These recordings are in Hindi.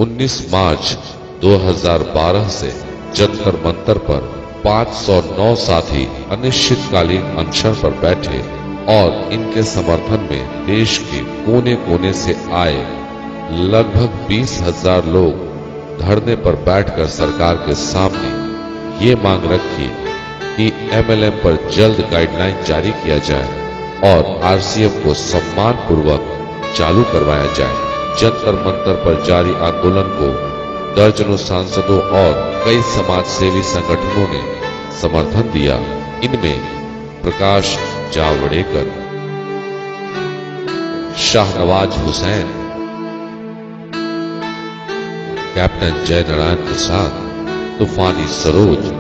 19 मार्च 2012 से जंतर मंतर पर 509 साथी अनिश्चितकालीन अनशन पर बैठे और इनके समर्थन में देश के कोने कोने से आए लगभग 20,000 लोग धरने पर बैठकर सरकार के सामने ये मांग रखी कि एमएलएम पर जल्द गाइडलाइन जारी किया जाए और आरसीएम को सम्मान पूर्वक चालू करवाया जाए। जंतर मंतर पर जारी आंदोलन को दर्जनों सांसदों और कई समाज सेवी संगठनों ने समर्थन दिया। इनमें प्रकाश जावड़ेकर, शाहनवाज हुसैन, कैप्टन जयनारायण प्रसाद, तूफानी सरोज,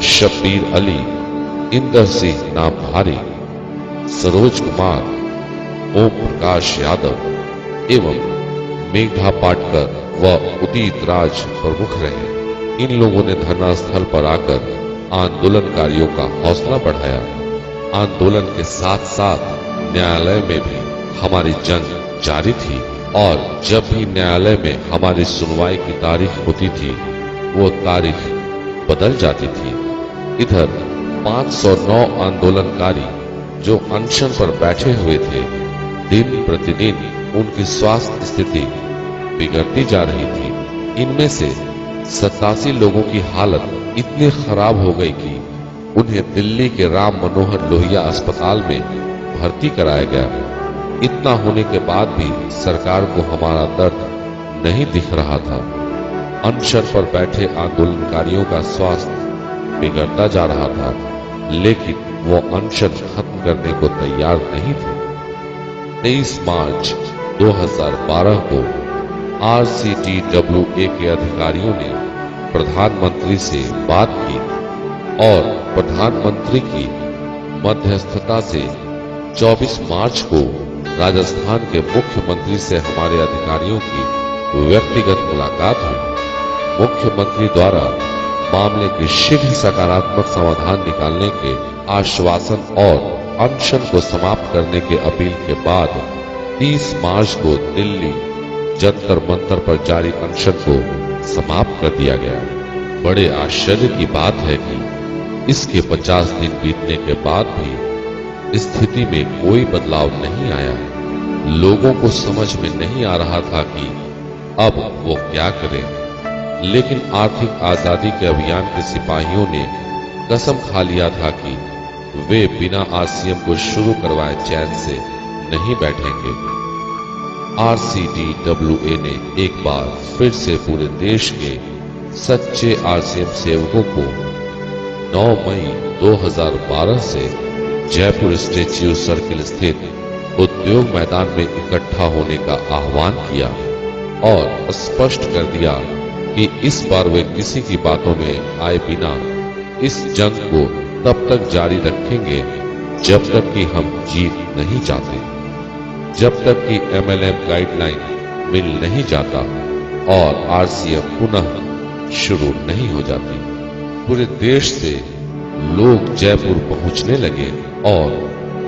शब्बीर अली, इंदर सिंह नामधारी, सरोज कुमार, ओम प्रकाश यादव एवं मेघा पाटकर व उदित राज प्रमुख रहे। इन लोगों ने धरना स्थल पर आकर आंदोलनकारियों का हौसला बढ़ाया। आंदोलन के साथ साथ न्यायालय में भी हमारी जंग जारी थी और जब भी न्यायालय में हमारी सुनवाई की तारीख होती थी वो तारीख बदल जाती थी। इधर 509 आंदोलनकारी जो अनशन पर बैठे हुए थे, दिन प्रतिदिन उनकी स्वास्थ्य स्थिति बिगड़ती जा रही थी। इनमें से 87 लोगों की हालत इतनी खराब हो गई कि उन्हें दिल्ली के राम मनोहर लोहिया अस्पताल में भर्ती कराया गया। इतना होने के बाद भी सरकार को हमारा दर्द नहीं दिख रहा था। अनशन पर बैठे आंदोलनकारियों का स्वास्थ्य बिगड़ता जा रहा था, लेकिन वो अनशन खत्म करने को तैयार नहीं थे। 23 मार्च 2012 को RCTWA के अधिकारियों ने प्रधानमंत्री से बात की और प्रधानमंत्री की मध्यस्थता से 24 मार्च को राजस्थान के मुख्यमंत्री से हमारे अधिकारियों की व्यक्तिगत मुलाकात हुई। मुख्यमंत्री द्वारा मामले के शीघ्र सकारात्मक समाधान निकालने के आश्वासन और अनशन को समाप्त करने की अपील के बाद 30 मार्च को दिल्ली जंतर मंतर पर जारी अनशन को समाप्त कर दिया गया। बड़े आश्चर्य की बात है कि इसके 50 दिन बीतने के बाद भी स्थिति में कोई बदलाव नहीं आया। लोगों को समझ में नहीं आ रहा था कि अब वो क्या करें, लेकिन आर्थिक आजादी के अभियान के सिपाहियों ने कसम खा लिया था कि वे बिना आरसीएम को शुरू करवाए चैन से नहीं बैठेंगे। RCTWA ने एक बार फिर से पूरे देश के सच्चे आरसीएम सेवकों को 9 मई 2012 से जयपुर स्टैच्यू सर्किल स्थित उद्योग मैदान में इकट्ठा होने का आह्वान किया और स्पष्ट कर दिया कि इस बार वे किसी की बातों में आए बिना इस जंग को तब तक जारी रखेंगे जब तक कि हम जीत नहीं जाते, जब तक कि एमएलएम गाइडलाइन मिल नहीं जाता और आरसीएम पुनः शुरू नहीं हो जाती। पूरे देश से लोग जयपुर पहुंचने लगे और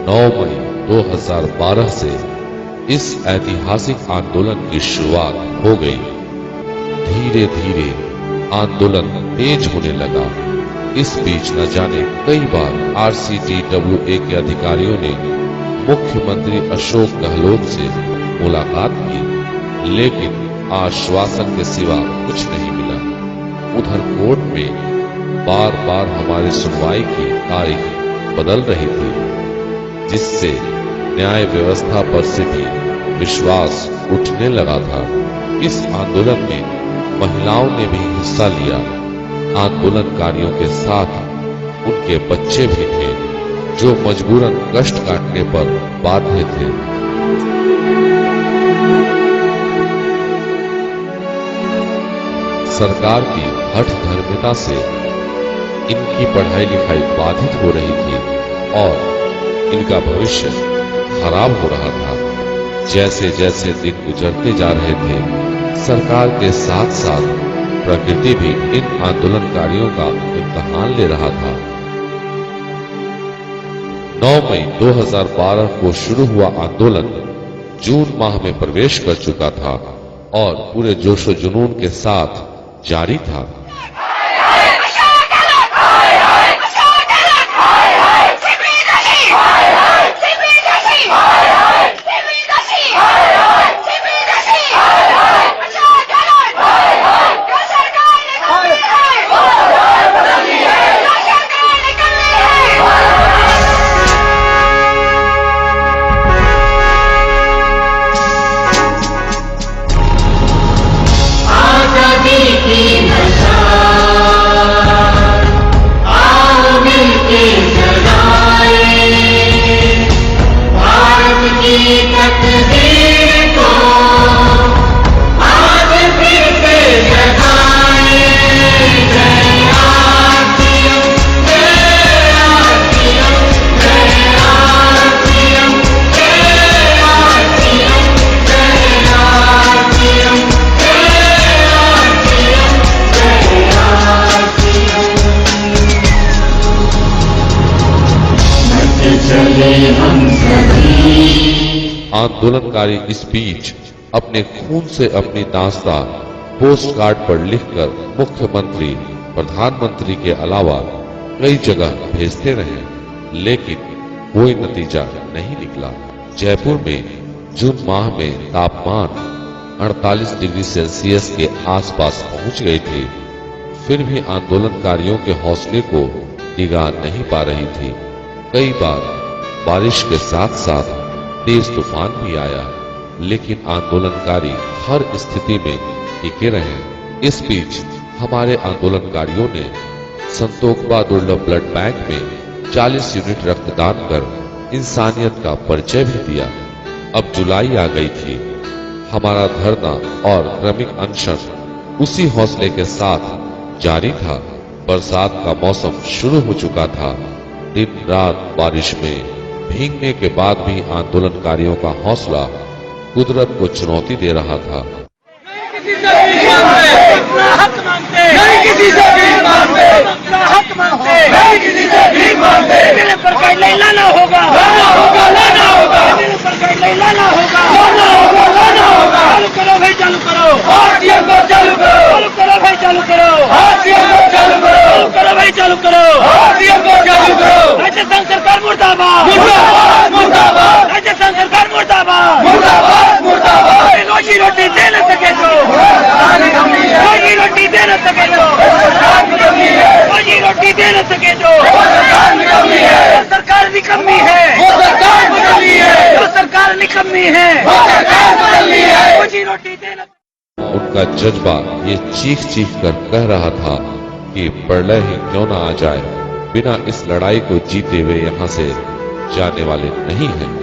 9 मई 2012 से इस ऐतिहासिक आंदोलन की शुरुआत हो गई। धीरे धीरे आंदोलन तेज होने लगा। इस बीच न जाने कई बार RCTWA के अधिकारियों ने मुख्यमंत्री अशोक गहलोत से मुलाकात की, लेकिन आश्वासन के सिवा कुछ नहीं मिला। उधर कोर्ट में बार बार हमारी सुनवाई की तारीख बदल रही थी, जिससे न्याय व्यवस्था पर से भी विश्वास उठने लगा था। इस आंदोलन में महिलाओं ने भी हिस्सा लिया। आंदोलनकारियों के साथ उनके बच्चे भी थे जो मजबूरन कष्ट काटने पर बाध्य थे। सरकार की हठ धर्मिता से इनकी पढ़ाई लिखाई बाधित हो रही थी और इनका भविष्य खराब हो रहा था। जैसे जैसे दिन गुजरते जा रहे थे, सरकार के साथ साथ प्रकृति भी इन आंदोलनकारियों का इम्तिहान ले रहा था। 9 मई 2012 को शुरू हुआ आंदोलन जून माह में प्रवेश कर चुका था और पूरे जोशो जुनून के साथ जारी था। आंदोलनकारी इस बीच अपने खून से अपनी दास्तां पोस्ट कार्ड पर लिखकर मुख्यमंत्री, प्रधानमंत्री के अलावा कई जगह भेजते रहे, लेकिन कोई नतीजा नहीं निकला। जयपुर में जून माह में तापमान 48 डिग्री सेल्सियस के आसपास पहुंच गई थी, फिर भी आंदोलनकारियों के हौसले को डिगा नहीं पा रही थी। कई बार बारिश के साथ साथ तेज तूफान भी आया, लेकिन आंदोलनकारी हर स्थिति में टिके रहे। इस बीच हमारे आंदोलनकारियों ने संतोखबा दुर्लभ ब्लड बैंक में 40 यूनिट रक्तदान कर इंसानियत का परिचय भी दिया। अब जुलाई आ गई थी। हमारा धरना और क्रमिक अनशन उसी हौसले के साथ जारी था। बरसात का मौसम शुरू हो चुका था। दिन रात बारिश में भीगने के बाद भी आंदोलनकारियों का हौसला कुदरत को चुनौती दे रहा था। सरकार मुर्दाबाद, मुर्दाबाद, राजस्थान सरकार मुर्दाबाद, मुर्दाबाद, मुर्दाबाद। रोजी रोटी दे न सके तो, रोजी रोटी दे न सके तो, रोजी रोटी दे न सके तो सरकार निकम्मी है, जो सरकार निकम्मी है, रोजी रोटी दे न। उनका जज्बा ये चीख चीख कर कह रहा था कि प्रलय ही क्यों न आ जाए, बिना इस लड़ाई को जीते हुए यहाँ से जाने वाले नहीं हैं।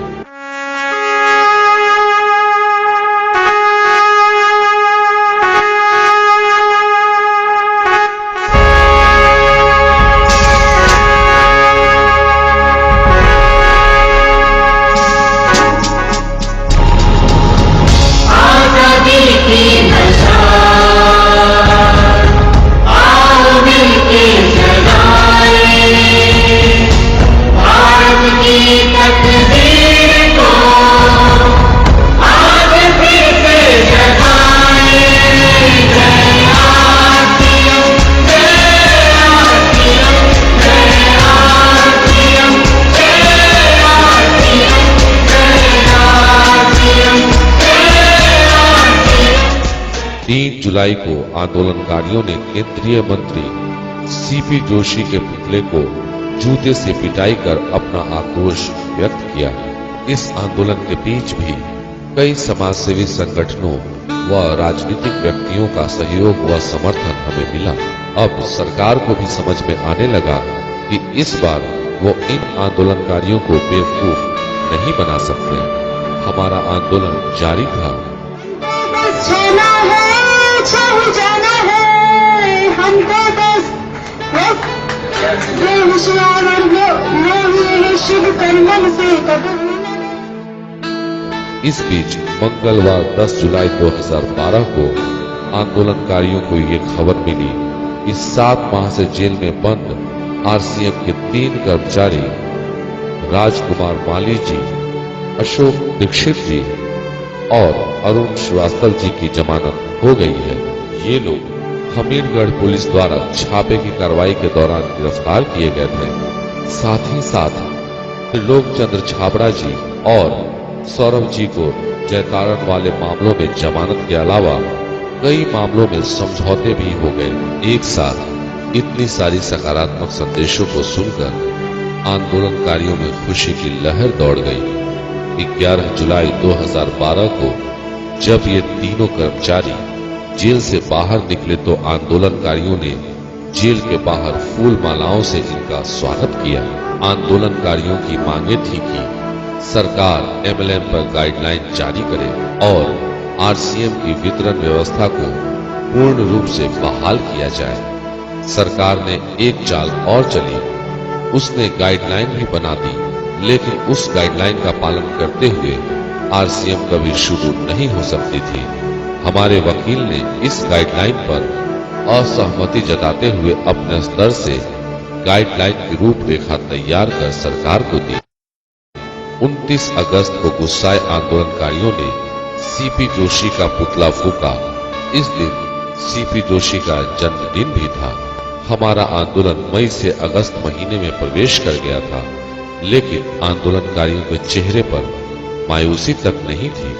जुलाई को आंदोलनकारियों ने केंद्रीय मंत्री सीपी जोशी के पुतले को जूते से पिटाई कर अपना आक्रोश व्यक्त किया। इस आंदोलन के बीच भी कई समाजसेवी संगठनों व राजनीतिक व्यक्तियों का सहयोग व समर्थन हमें मिला। अब सरकार को भी समझ में आने लगा कि इस बार वो इन आंदोलनकारियों को बेवकूफ नहीं बना सकते। हमारा आंदोलन जारी था। जाना है हमको बस होशियार और शुभ कर्मन से। इस बीच मंगलवार 10 जुलाई 2012 को आंदोलनकारियों को ये खबर मिली कि 7 माह से जेल में बंद आरसीएम के 3 कर्मचारी राजकुमार माली जी, अशोक दीक्षित जी और अरुण श्रीवास्तव जी की जमानत हो गई है। ये लोग हमीरगढ़ पुलिस द्वारा छापे की कार्रवाई के दौरान गिरफ्तार किए गए थे। साथ ही साथ त्रिलोकचंद्र छाबड़ा जी और सौरभ जी को जयतारण वाले मामलों में जमानत के अलावा कई मामलों में समझौते भी हो गए। एक साथ इतनी सारी सकारात्मक संदेशों को सुनकर आंदोलनकारियों में खुशी की लहर दौड़ गई। 11 जुलाई 2012 को जब ये तीनों कर्मचारी जेल से बाहर निकले तो आंदोलनकारियों ने जेल के बाहर फूल मालाओं से इनका स्वागत किया। आंदोलनकारियों की मांगे थी कि सरकार MLM पर गाइडलाइन जारी करे और RCM की वितरण व्यवस्था को पूर्ण रूप से बहाल किया जाए। सरकार ने एक चाल और चली, उसने गाइडलाइन भी बना दी, लेकिन उस गाइडलाइन का पालन करते हुए RCM कभी शुरू नहीं हो सकती थी। हमारे वकील ने इस गाइडलाइन पर असहमति जताते हुए अपने स्तर से गाइडलाइन की रूपरेखा तैयार कर सरकार को दी। 29 अगस्त को गुस्साए आंदोलनकारियों ने CP जोशी का पुतला फूंका। इस दिन CP जोशी का जन्मदिन भी था। हमारा आंदोलन मई से अगस्त महीने में प्रवेश कर गया था, लेकिन आंदोलनकारियों के चेहरे पर मायूसी तक नहीं थी।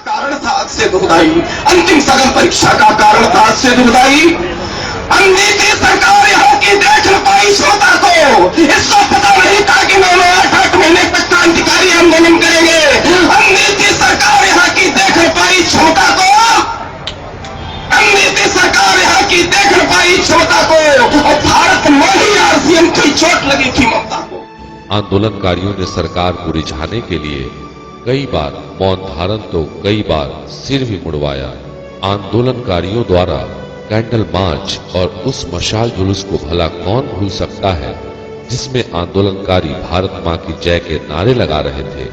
कारण था आज से दुखदाई, अंतिम सघन परीक्षा का कारण था आज से दुखदाई। अननीति सरकार यहाँ की देख न पाई श्रोता को, इसको पता नहीं था कि 9-8 महीने तक क्रांतिकारी आंदोलन करेंगे। अननीति सरकार यहाँ की देख न पाई क्षमता को, अननीति सरकार यहाँ की देख न पाई क्षमता को, और भारत में ही RCM की चोट लगी थी ममता को। आंदोलनकारियों ने सरकार को रिझाने के लिए कई बार मौन धारण तो कई बार सिर भी मुड़वाया। आंदोलनकारियों द्वारा कैंडल मार्च और उस मशाल जुलूस को भला कौन भूल सकता है, जिसमें आंदोलनकारी भारत मां की जय के नारे लगा रहे थे।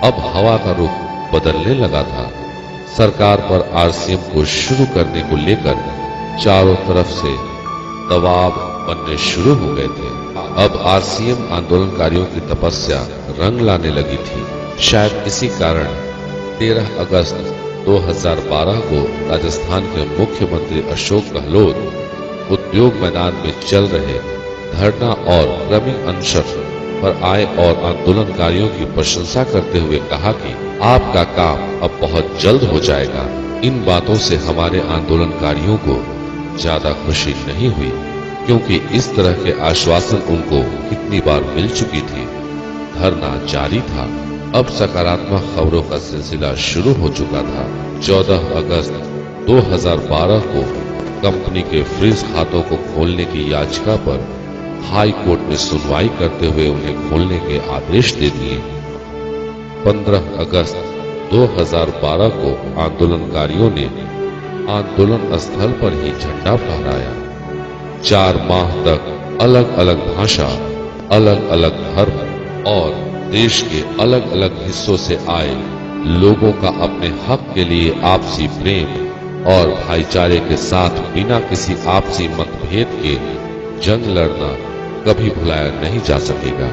अब हवा का रुख बदलने लगा था। सरकार पर RCM को शुरू करने को लेकर चारों तरफ से दबाव बनने शुरू हो गए थे। अब RCM आंदोलनकारियों की तपस्या रंग लाने लगी थी। शायद इसी कारण 13 अगस्त 2012 को राजस्थान के मुख्यमंत्री अशोक गहलोत उद्योग मैदान में चल रहे धरना और क्रमिक अनशन पर आए और आंदोलनकारियों की प्रशंसा करते हुए कहा कि आपका काम अब बहुत जल्द हो जाएगा। इन बातों से हमारे आंदोलनकारियों को ज्यादा खुशी नहीं हुई, क्योंकि इस तरह के आश्वासन उनको कितनी बार मिल चुकी थी। धरना जारी था। अब सकारात्मक खबरों का सिलसिला शुरू हो चुका था। 14 अगस्त 2012 को कंपनी के फ्रीज खातों को खोलने की याचिका पर हाई कोर्ट में सुनवाई करते हुए उन्हें खोलने के आदेश दे दिए। 15 अगस्त 2012 को आंदोलनकारियों ने आंदोलन स्थल पर ही झंडा फहराया। 4 माह तक अलग अलग भाषा, अलग अलग धर्म और देश के अलग अलग हिस्सों से आए लोगों का अपने हक के लिए आपसी प्रेम और भाईचारे के साथ बिना किसी आपसी मतभेद के जंग लड़ना कभी भुलाया नहीं जा सकेगा।